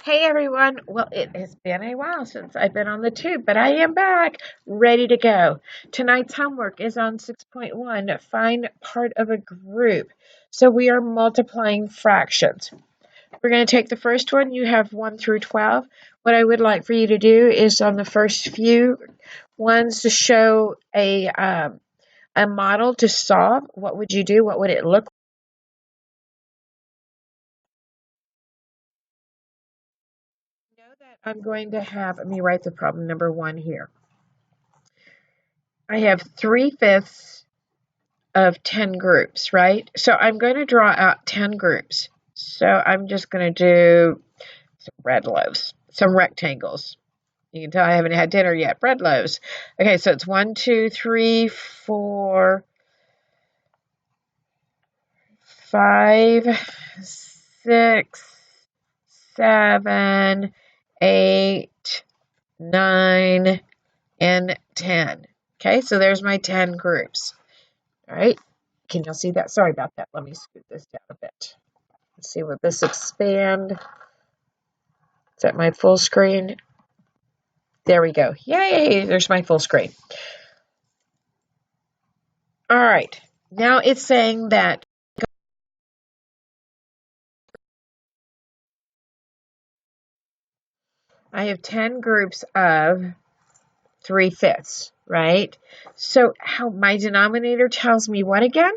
Hey everyone! Well, it has been a while since I've been on the tube, but I am back, ready to go. Tonight's homework is on 6.1, find part of a group. So we are multiplying fractions. We're going to take the first one. You have 1 through 12. What I would like for you to do is on the first few ones to show a model to solve. What would you do? What would it look like? Know that I'm going to have, let me write the problem number 1 here. I have 3/5 of 10 groups, right? So I'm going to draw out 10 groups. So I'm just going to do some bread loaves, some rectangles. You can tell I haven't had dinner yet. Bread loaves. Okay, so it's 1, 2, 3, 4, 5, 6, 7, 8, 9, and 10. Okay, so there's my 10 groups. All right. Can y'all see that? Sorry about that. Let me scoot this down a bit. Let's see, will this expand? Is that my full screen? There we go. Yay, there's my full screen. All right. Now it's saying that I have 10 groups of 3/5, right? So how my denominator tells me what again?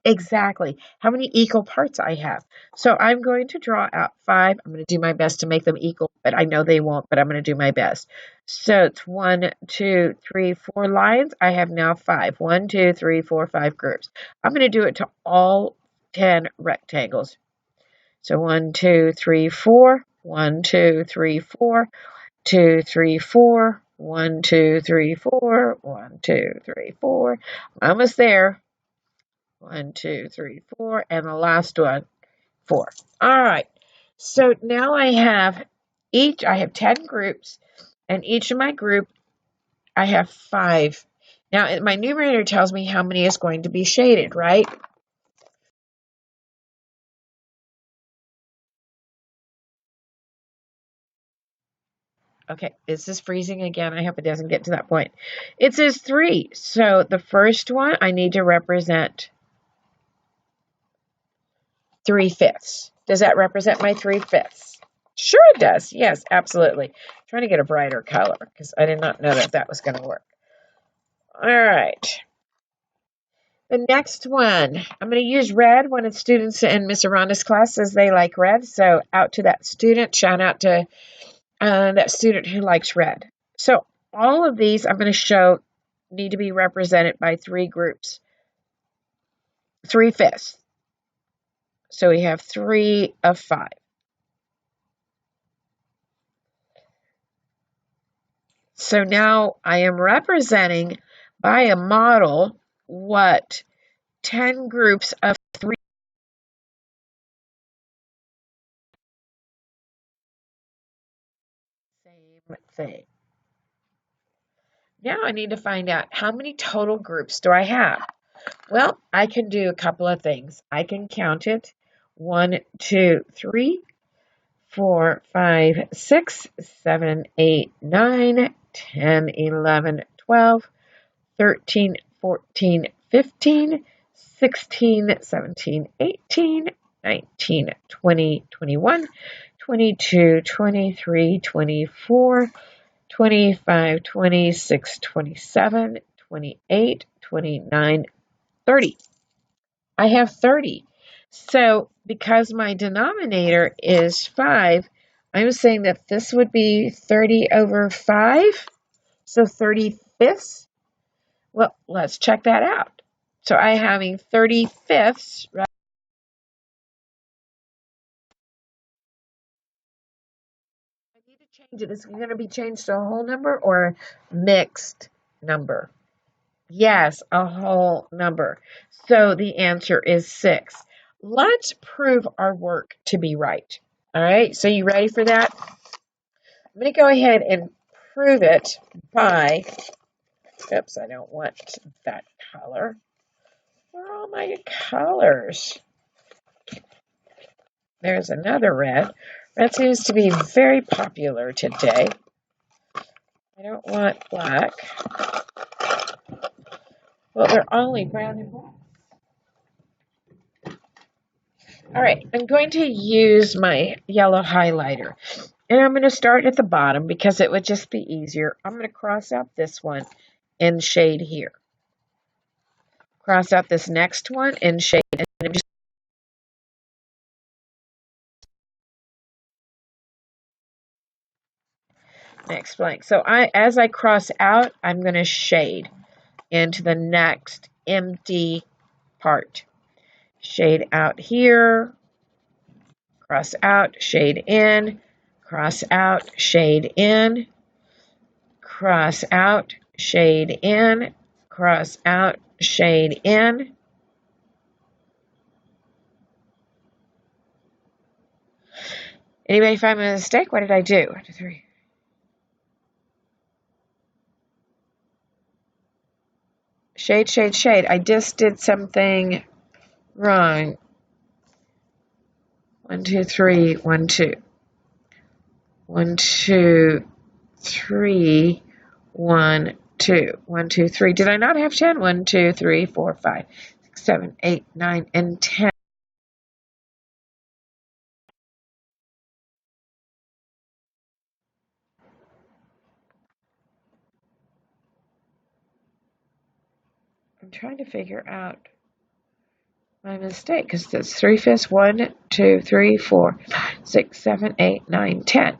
Exactly how many equal parts I have. So I'm going to draw out 5. I'm going to do my best to make them equal, but I know they won't, but I'm going to do my best. So it's 1, 2, 3, 4 lines. I have now 5. 1, 2, 3, 4, 5 groups. I'm going to do it to all 10 rectangles. So 1, 2, 3, 4. 1, 2, 3, 4. 2, 3, 4. 1, 2, 3, 4. 1, 2, 3, 4. Almost there. 1, 2, 3, 4, and the last one, 4. All right. So now I have 10 groups, and each of my group, I have 5. Now, my numerator tells me how many is going to be shaded, right? Okay, is this freezing again? I hope it doesn't get to that point. It says 3. So the first one, I need to represent 3/5. Does that represent my 3/5? Sure it does. Yes, absolutely. Trying to get a brighter color because I did not know that that was going to work. All right. The next one, I'm going to use red. One of the students in Miss Aranda's class says they like red. So out to that student, shout out to that student who likes red. So all of these I'm going to show need to be represented by 3 groups, 3/5. So we have 3 of 5. So now I am representing by a model what 10 groups of 3 same thing. Now I need to find out how many total groups do I have? Well, I can do a couple of things. I can count it 1, 2, 3, 4, 5, 6, 7, 8, 9, 10, 11, 12, 13, 14, 15, 16, 17, 18, 19, 20, 21, 22, 23, 24, 25, 26, 27, 28, 29, 30. I have 30. So because my denominator is 5, I'm saying that this would be 30 over 5. So 30/5. Well, let's check that out. So I having 30/5, right? I need to change it. Is it going to be changed to a whole number or mixed number? Yes, a whole number. So the answer is 6. Let's prove our work to be right. All right, so you ready for that? I'm going to go ahead and prove it by, oops, I don't want that color. Where are all my colors? There's another red. Red seems to be very popular today. I don't want black. Well, they're only brown and black. All right, I'm going to use my yellow highlighter. And I'm going to start at the bottom because it would just be easier. I'm going to cross out this one and shade here. Cross out this next one and shade. And I'm just next blank. So as I cross out, I'm going to shade into the next empty part. Shade out here, cross out, shade in, cross out, shade in, cross out, shade in, cross out, shade in. Anybody find my mistake? What did I do? 1, 2, 3. Shade, shade, shade. I just did something wrong. 1, 2, 3, 1, 2. 1, 2, 3, 1, 2. 1, 2, 3. Did I not have 10? 1, 2, 3, 4, 5, 6, 7, 8, 9, and 10. I'm trying to figure out my mistake because that's 3/5. 1, 2, 3, 4, 5, 6, 7, 8, 9, 10.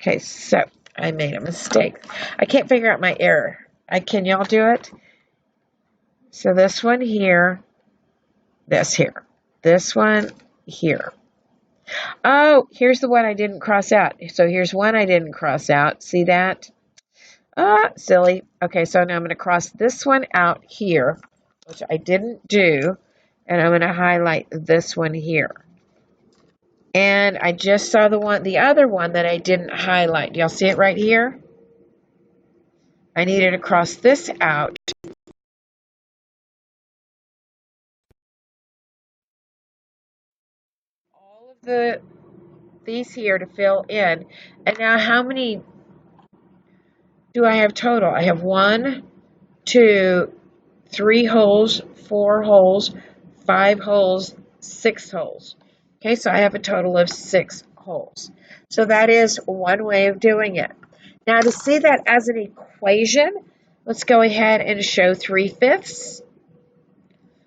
Okay, so I made a mistake. I can't figure out my error. Can y'all do it? So this one here, this here, this one here. Oh, here's the one I didn't cross out. So here's one I didn't cross out. See that? Silly. Okay, so now I'm going to cross this one out here, which I didn't do, and I'm going to highlight this one here. And I just saw the other one that I didn't highlight. Y'all see it right here? I needed to cross this out. All of these here to fill in. And now how many do I have total? I have 1, 2, 3 holes, 4 holes, 5 holes, 6 holes. Okay, so I have a total of 6 holes. So that is one way of doing it. Now to see that as an equation, let's go ahead and show 3/5.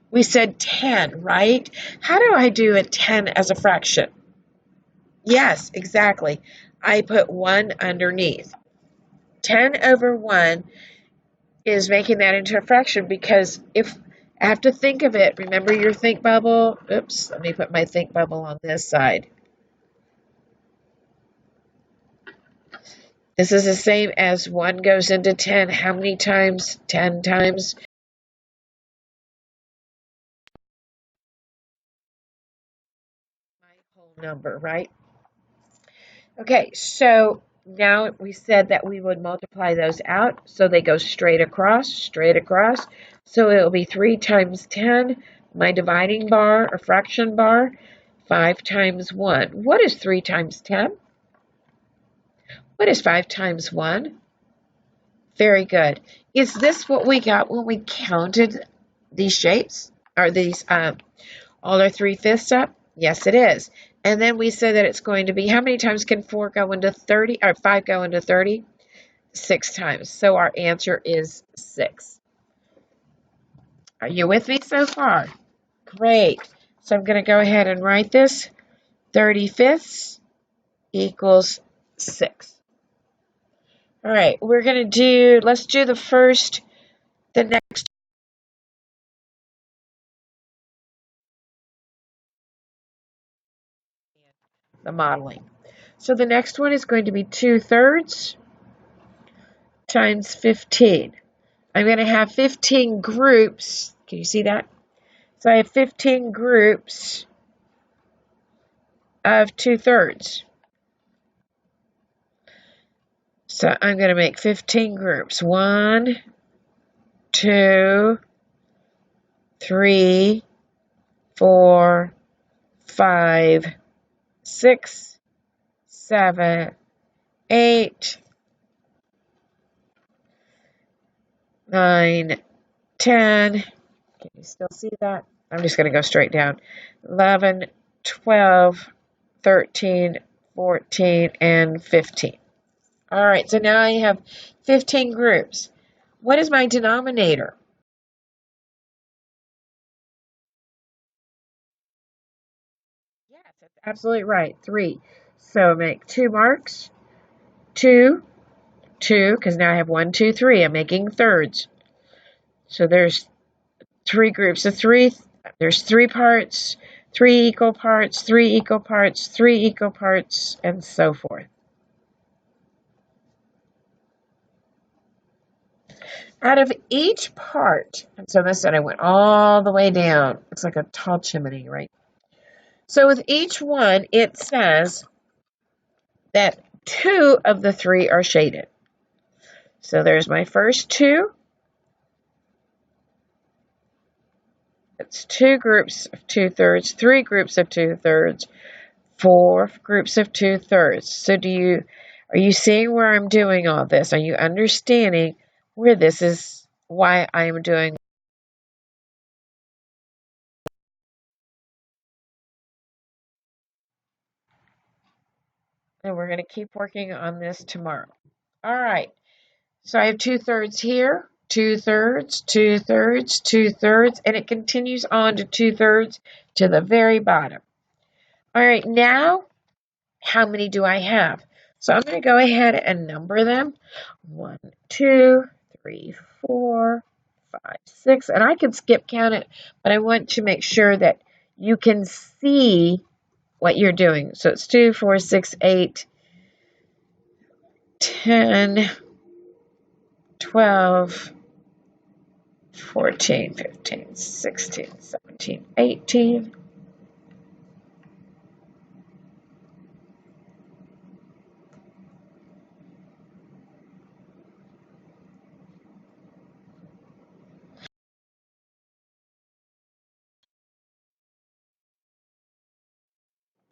We said 10, right? How do I do a 10 as a fraction? Yes, exactly. I put 1 underneath. 10 over 1 is making that into a fraction because if I have to think of it, remember your think bubble? Oops, let me put my think bubble on this side. This is the same as 1 goes into 10. How many times? 10 times. My whole number, right? Okay, so now we said that we would multiply those out, so they go straight across, straight across. So it will be 3 times 10, my dividing bar, or fraction bar, 5 times 1. What is 3 times 10? What is 5 times 1? Very good. Is this what we got when we counted these shapes? Are these all our 3/5 up? Yes, it is. And then we said that it's going to be, how many times can 4 go into 30, or 5 go into 30? 6 times. So our answer is 6. Are you with me so far? Great. So I'm going to go ahead and write this. 30/5 equals 6. All right, let's do the next. The modeling. So the next one is going to be 2/3 times 15. I'm going to have 15 groups. Can you see that? So I have 15 groups of 2/3. So I'm going to make 15 groups. 1, 2, 3, 4, 5, 6, 7, 8, 9, 10. Can you still see that? I'm just going to go straight down. 11, 12, 13, 14, and 15. All right, so now I have 15 groups. What is my denominator? Yes, that's absolutely right. 3. So make 2 marks. 2, 2, because now I have 1, 2, 3. I'm making thirds. So there's 3 groups of 3. There's 3 parts, 3 equal parts, 3 equal parts, 3 equal parts, and so forth. Out of each part, and so this side I went all the way down. It's like a tall chimney, right? So with each one, it says that 2 of the 3 are shaded. So there's my first 2. It's 2 groups of 2/3, 3 groups of 2/3, 4 groups of 2/3. So are you seeing where I'm doing all this? Are you understanding where this is, why I am doing? And we're going to keep working on this tomorrow. All right. So I have 2/3 here, 2/3, 2/3, 2/3, and it continues on to 2/3 to the very bottom. All right, now how many do I have? So I'm going to go ahead and number them. 1, 2, 3, 4, 5, 6, and I can skip count it, but I want to make sure that you can see what you're doing. So it's 2, 4, 6, 8, 10, 12, 14, 15, 16, 17, 18.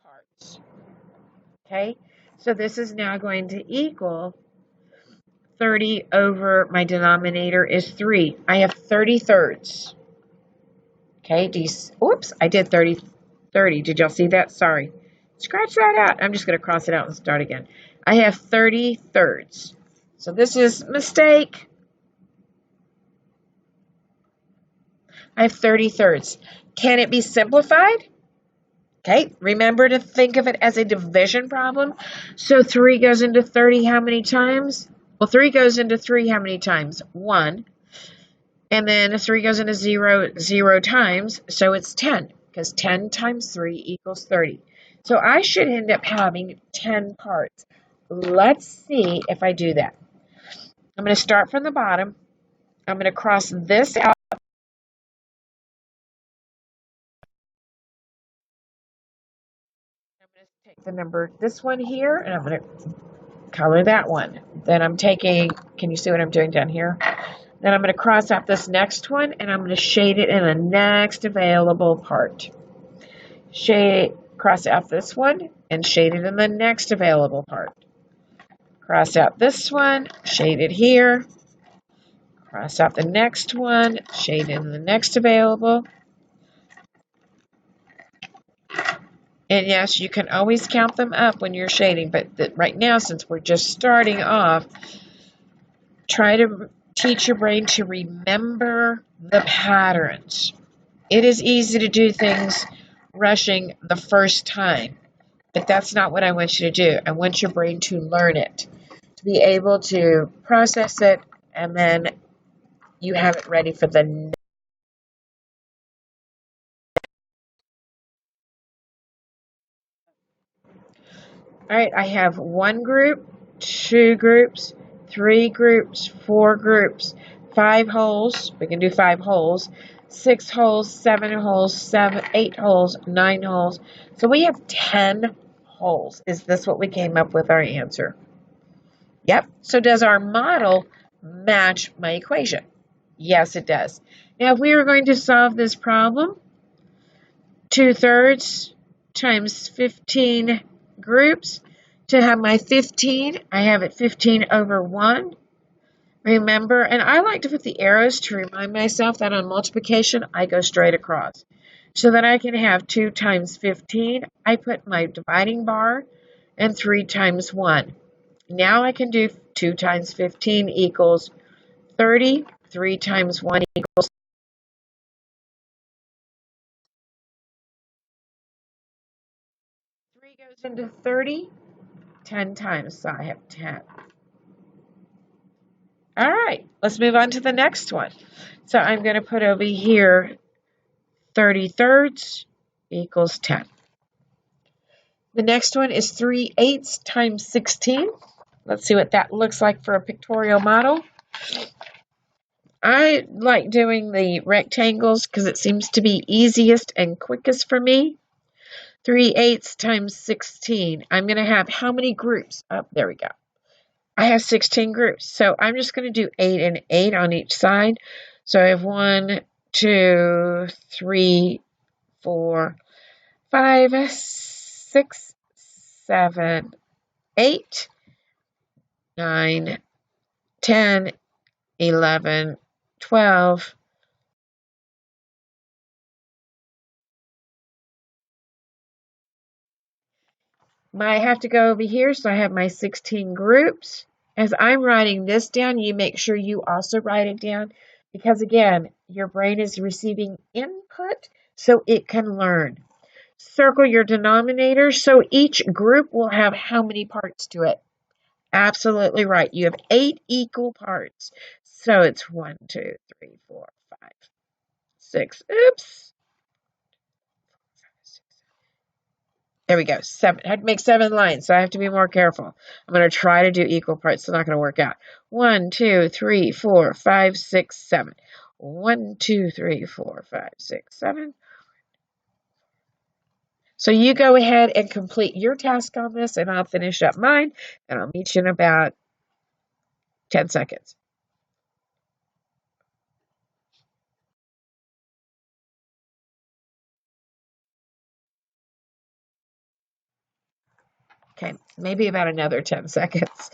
Parts. Okay, so this is now going to equal 30 over my denominator is 3. I have 30 thirds. Okay, oops, I did 30. Did y'all see that? Sorry. Scratch that out. I'm just going to cross it out and start again. I have 30 thirds. So this is mistake. I have 30 thirds. Can it be simplified? Okay, remember to think of it as a division problem. So 3 goes into 30 how many times? Well, 3 goes into 3 how many times? 1. And then 3 goes into 0 times, so it's 10, because 10 times 3 equals 30. So I should end up having 10 parts. Let's see if I do that. I'm going to start from the bottom. I'm going to cross this out. I'm going to take the number, this one here, and I'm going to color that one. Then I'm taking, can you see what I'm doing down here? Then I'm going to cross out this next one, and I'm going to shade it in the next available part. Cross out this one, and shade it in the next available part. Cross out this one, shade it here. Cross out the next one, shade in the next available. And yes, you can always count them up when you're shading, but right now, since we're just starting off, try to teach your brain to remember the patterns. It is easy to do things rushing the first time, but that's not what I want you to do. I want your brain to learn it, to be able to process it, and then you have it ready for the next. All right, I have 1 group, 2 groups, 3 groups, 4 groups, 5 holes. We can do 5 holes. 6 holes, 7 holes, 8 holes, 9 holes. So we have 10 holes. Is this what we came up with our answer? Yep. So does our model match my equation? Yes, it does. Now, if we were going to solve this problem, 2/3 times 15 groups. To have my 15, I have it 15 over 1. Remember, and I like to put the arrows to remind myself that on multiplication, I go straight across. So that I can have 2 times 15, I put my dividing bar, and 3 times 1. Now I can do 2 times 15 equals 30. 3 times 1 equals 3 goes into 30 10 times, so I have 10. All right, let's move on to the next one. So I'm going to put over here 30/3 equals 10. The next one is 3/8 times 16. Let's see what that looks like for a pictorial model. I like doing the rectangles because it seems to be easiest and quickest for me. 3/8 times 16. I'm going to have how many groups? Oh, there we go. I have 16 groups. So I'm just going to do 8 and 8 on each side. So I have 1, 2, 3, 4, 5, 6, 7, 8, 9, 10, 11, 12. I have to go over here, so I have my 16 groups. As I'm writing this down, you make sure you also write it down because, again, your brain is receiving input so it can learn. Circle your denominator, so each group will have how many parts to it? Absolutely right. You have 8 equal parts. So it's 1, 2, 3, 4, 5, 6. Oops. There we go. 7. I had to make 7 lines, so I have to be more careful. I'm going to try to do equal parts. It's not going to work out. 1, 2, 3, 4, 5, 6, 7. 1, 2, 3, 4, 5, 6, 7. So you go ahead and complete your task on this, and I'll finish up mine, and I'll meet you in about 10 seconds. Okay, maybe about another 10 seconds.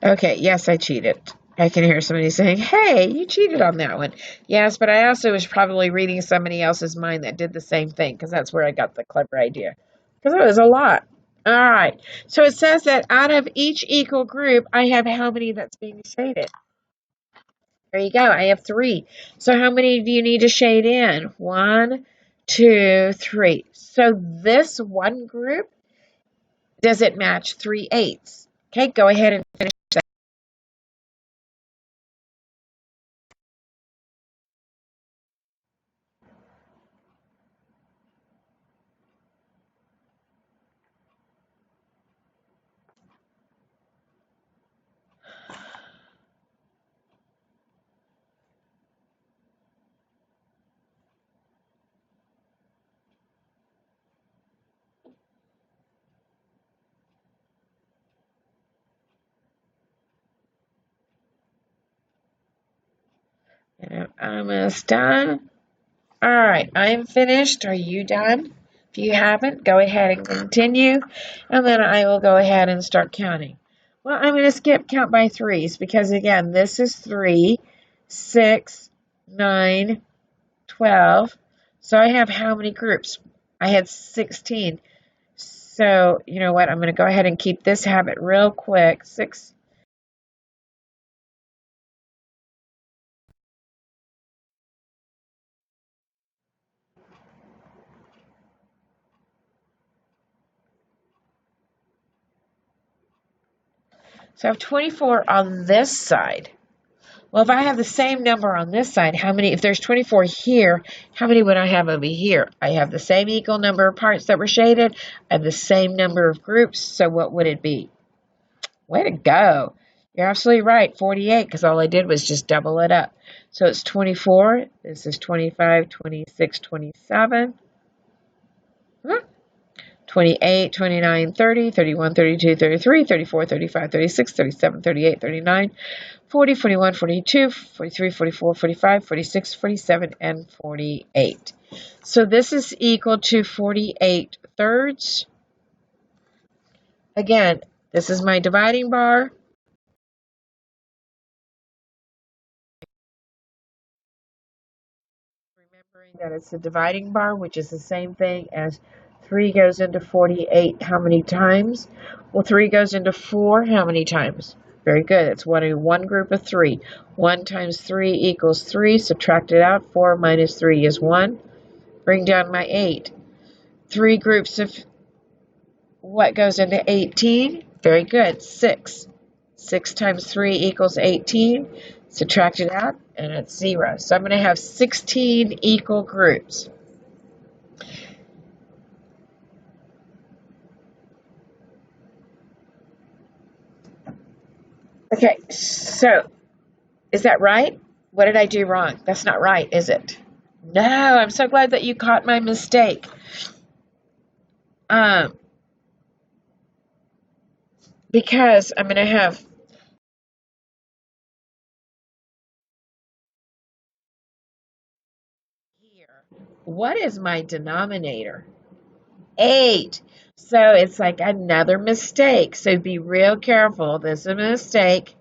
Okay, yes, I cheated. I can hear somebody saying, hey, you cheated on that one. Yes, but I also was probably reading somebody else's mind that did the same thing because that's where I got the clever idea. Because it was a lot. All right. So it says that out of each equal group, I have how many that's being shaded? There you go. I have 3. So how many do you need to shade in? 1, 2, 3. So this one group, does it match 3/8? Okay, go ahead and finish that. And I'm almost done. All right, I'm finished. Are you done? If you haven't, go ahead and continue, and then I will go ahead and start counting. Well, I'm going to skip count by 3s because, again, this is 3, 6, 9, 12. So I have how many groups? I had 16. So, you know what? I'm going to go ahead and keep this habit real quick. 6. So I have 24 on this side. Well, if I have the same number on this side, if there's 24 here, how many would I have over here? I have the same equal number of parts that were shaded. I have the same number of groups. So what would it be? Way to go. You're absolutely right, 48, because all I did was just double it up. So it's 24, this is 25, 26, 27, 28, 29, 30, 31, 32, 33, 34, 35, 36, 37, 38, 39, 40, 41, 42, 43, 44, 45, 46, 47, and 48. So this is equal to 48 thirds. Again, this is my dividing bar. Remembering that it's a dividing bar, which is the same thing as 3 goes into 48 how many times? Well, 3 goes into 4 how many times? Very good. It's one group of 3. 1 times 3 equals 3. Subtract it out. 4 minus 3 is 1. Bring down my 8. 3 groups of what goes into 18? Very good. 6. 6 times 3 equals 18. Subtract it out, and it's 0. So I'm going to have 16 equal groups. Okay, so is that right? What did I do wrong? That's not right, is it? No, I'm so glad that you caught my mistake. Because I'm going to have here. What is my denominator? 8. So it's like another mistake. So be real careful. This is a mistake.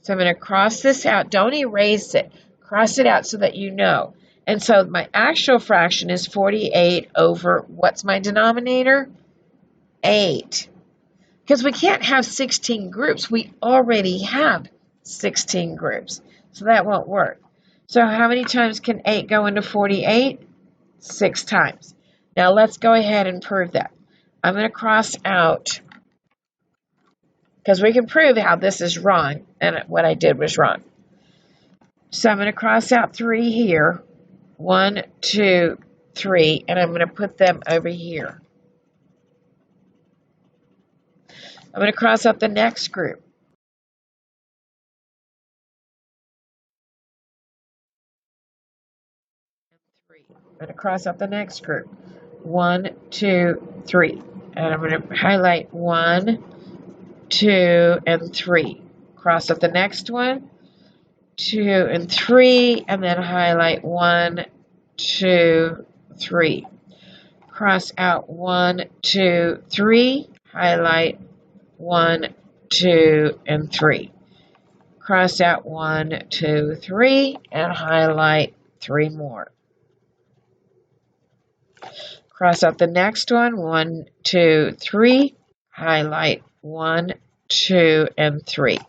So I'm going to cross this out. Don't erase it. Cross it out so that you know. And so my actual fraction is 48 over, what's my denominator? 8. Because we can't have 16 groups. We already have 16 groups. So that won't work. So how many times can 8 go into 48? 6 times. Now let's go ahead and prove that. I'm going to cross out, because we can prove how this is wrong and what I did was wrong. So I'm going to cross out 3 here. 1, 2, 3, and I'm going to put them over here. I'm going to cross out the next group. I'm going to cross out the next group. 1, 2, 3. And I'm going to highlight 1, 2, and 3. Cross out the next one. 2 and 3, and then highlight 1, 2, 3. Cross out 1, 2, 3. Highlight 1, 2, and 3. Cross out 1, 2, 3, and highlight 3 more. Cross out the next one. 1, 2, 3. Highlight 1, 2, and 3.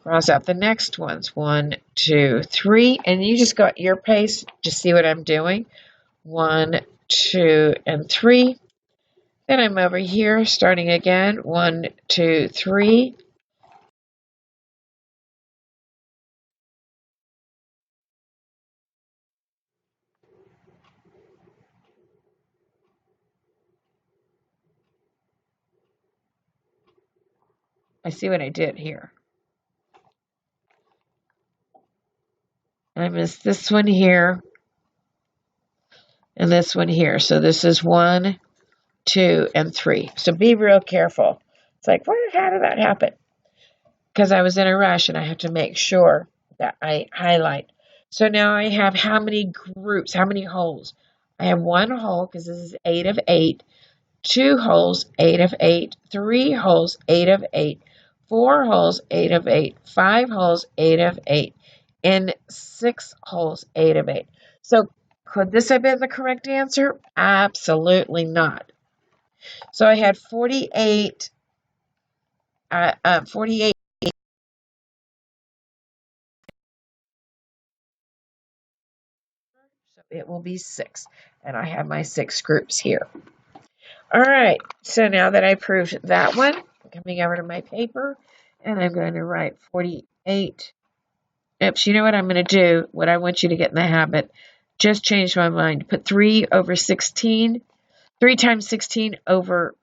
Cross out the next ones. 1, 2, 3. And you just go at your pace. Just see what I'm doing. 1, 2, and 3. Then I'm over here, starting again. 1, 2, 3. I see what I did here. I missed this one here and this one here. So this is 1, 2, and 3. So be real careful. It's like, how did that happen? Because I was in a rush and I have to make sure that I highlight. So now I have how many groups, how many holes? I have 1 hole because this is 8 of 8. 2 holes, 8 of 8. 3 holes, 8 of 8. 4 holes, 8 of 8. 5 holes, 8 of 8. And 6 holes, 8 of 8. So could this have been the correct answer? Absolutely not. So I had 48. 48. So it will be 6. And I have my 6 groups here. All right. So now that I proved that one, I'm coming over to my paper. And I'm going to write 48. Oops, you know what I'm going to do? What I want you to get in the habit. Just change my mind. Put 3 over 16. 3 times 16 over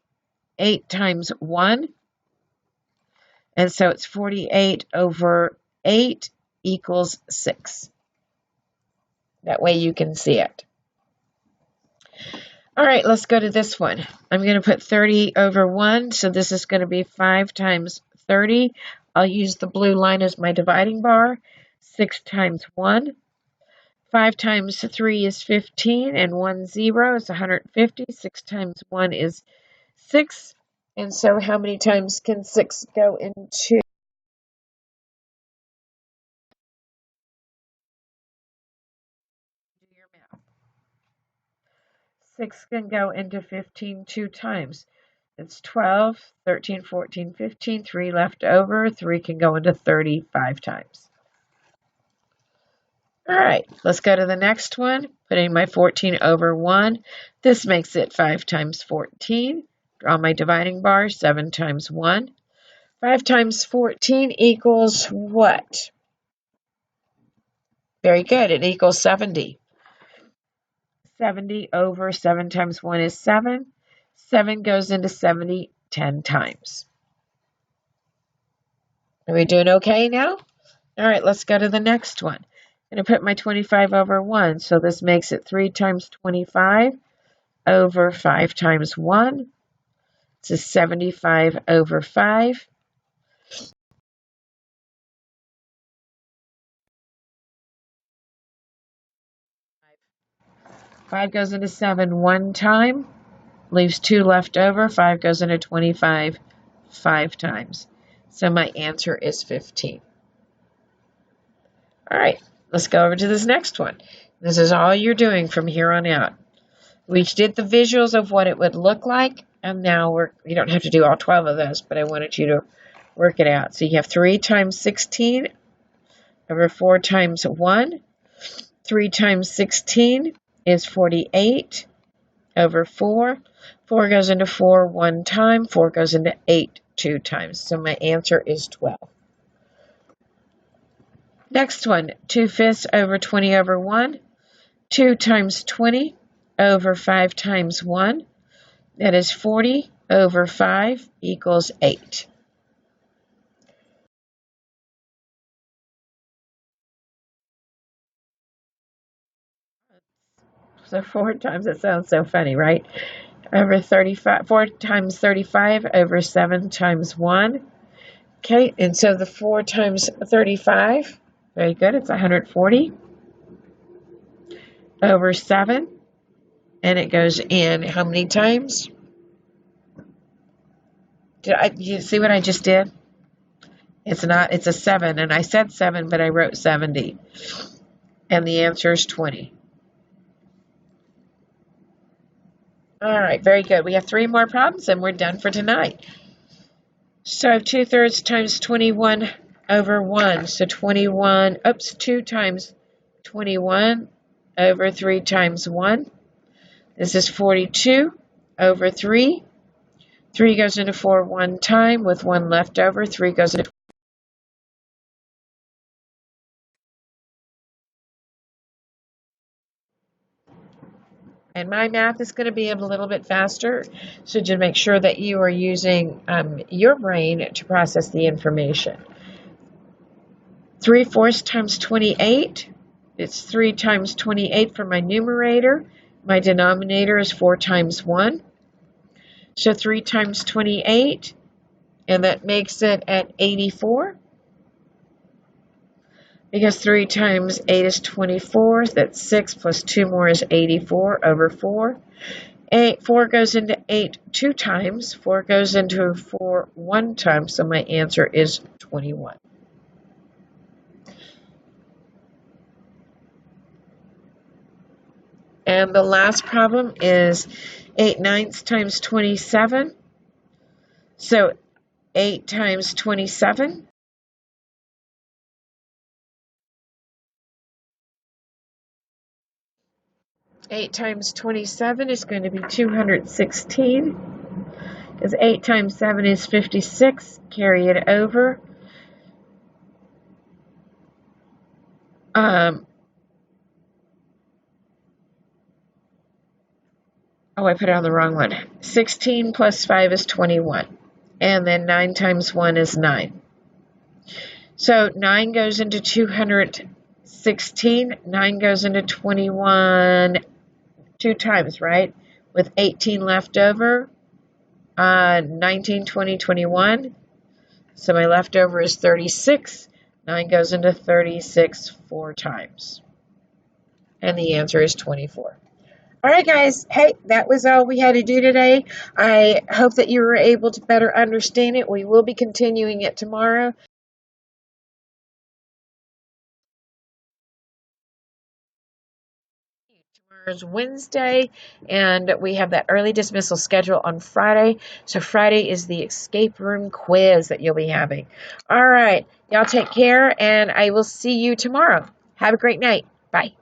8 times 1. And so it's 48 over 8 equals 6. That way you can see it. All right, let's go to this one. I'm going to put 30 over 1, so this is going to be 5 times 30. I'll use the blue line as my dividing bar. 6 times 1. 5 times 3 is 15, and 1 0 is 150. 6 times 1 is 6. And so how many times can 6 go into? Do your math. 6 can go into 15 2 times. It's 12, 13, 14, 15, 3 left over. 3 can go into 35 times. All right, let's go to the next one. Putting my 14 over 1. This makes it 5 times 14. Draw my dividing bar, 7 times 1. 5 times 14 equals what? Very good, it equals 70. 70 over 7 times 1 is 7. 7 goes into 70 10 times. Are we doing okay now? All right, let's go to the next one. I'm going to put my 25 over 1. So this makes it 3 times 25 over 5 times 1. It's 75 over 5. 5 goes into 7 one time. Leaves 2 left over. 5 goes into 25 5 times. So my answer is 15. All right, let's go over to this next one. This is all you're doing from here on out. We did the visuals of what it would look like, and now you don't have to do all 12 of those, but I wanted you to work it out. So you have 3 times 16 over 4 times 1. 3 times 16 is 48 over 4. 4 goes into 4 one time. 4 goes into 8 2 times. So my answer is 12. Next one, 2/5 over 20 over 1. 2 times 20 over 5 times 1. That is 40 over 5 equals 8. So 4 times, it sounds so funny, right? Over 35, 4 times 35 over 7 times 1. Okay, and so the 4 times 35, very good, it's 140 over 7. And it goes in how many times? You see what I just did? It's a 7, and I said 7, but I wrote 70. And the answer is 20. All right, very good. We have 3 more problems, and we're done for tonight. So 2/3 times 21 over 1. So 2 times 21 over 3 times 1. This is 42 over 3. 3 goes into 4 one time with 1 left over. 3 goes into. And my math is going to be a little bit faster, so to make sure that you are using your brain to process the information. 3/4 times 28. It's 3 times 28 for my numerator. My denominator is 4 times 1. So 3 times 28, and that makes it at 84. Because 3 times 8 is 24. That's 6 plus 2 more is 84 over 4. 4 goes into 8 2 times. 4 goes into 4 one time. So my answer is 21. And the last problem is 8/9 times 27. So 8 times 27. 8 times 27 is going to be 216. Because 8 times 7 is 56. Carry it over. I put it on the wrong one. 16 plus 5 is 21. And then 9 times 1 is 9. So 9 goes into 216. 9 goes into 21 two times, right? With 18 left over. 19, 20, 21. So my leftover is 36. 9 goes into 36 4 times. And the answer is 24. All right, guys. Hey, that was all we had to do today. I hope that you were able to better understand it. We will be continuing it tomorrow. Tomorrow's Wednesday, and we have that early dismissal schedule on Friday. So Friday is the escape room quiz that you'll be having. All right. Y'all take care, and I will see you tomorrow. Have a great night. Bye.